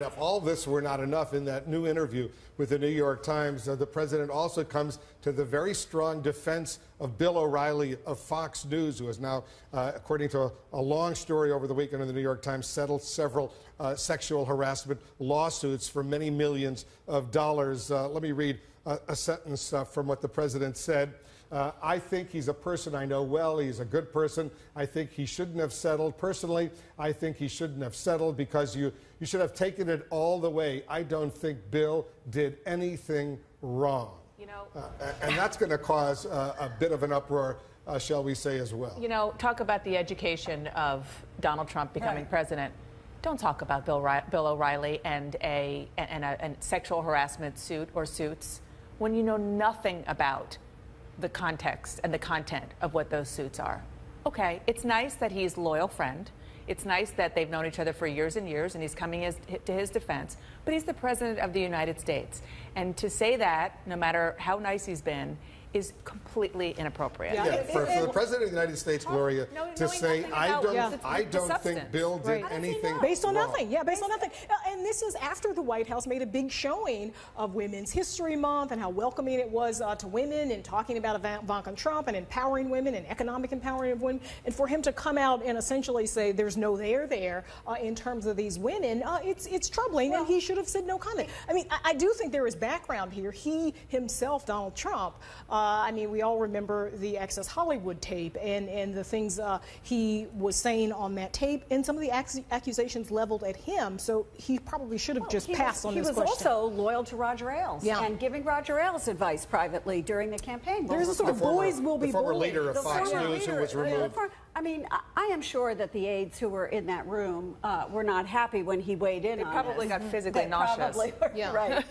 If all this were not enough, in that new interview with the New York Times, the president also comes to the very strong defense of Bill O'Reilly of Fox News, who has now, according to a long story over the weekend in the New York Times, settled several sexual harassment lawsuits for many millions of dollars. Let me read a sentence from what the president said. I think he's a person I know well. He's a good person. I think he shouldn't have settled. Personally, I think he shouldn't have settled because you should have taken it all the way. I don't think Bill did anything wrong. You know, and that's going to cause a bit of an uproar, shall we say, as well. You know, talk about the education of Donald Trump becoming president. Don't talk about Bill O'Reilly and a sexual harassment suit or suits when you know nothing about the context and the content of what those suits are. Okay, it's nice that he's a loyal friend. It's nice that they've known each other for years and years, and he's coming to his defense. But he's the president of the United States. And to say that, no matter how nice he's been, is completely inappropriate. Yeah, for the president of the United States, Gloria, to say, I don't think Bill did anything based on wrong. nothing. Yeah, based on nothing. And this is after the White House made a big showing of Women's History Month and how welcoming it was to women, and talking about Ivanka Trump and empowering women and economic empowering of women. And for him to come out and essentially say there's no there in terms of these women, it's troubling, and he should have said no comment. I mean, I do think there is background here. He himself, Donald Trump, I mean, we all remember the Access Hollywood tape and the things he was saying on that tape, and some of the accusations leveled at him. So he probably should have just passed on this question. He was also loyal to Roger Ailes and giving Roger Ailes advice privately during the campaign. There's a sort of boys will be the former bullied. leader of Fox News who was removed. I mean, I am sure that the aides who were in that room were not happy when he weighed in on They probably got physically nauseous. Probably, right.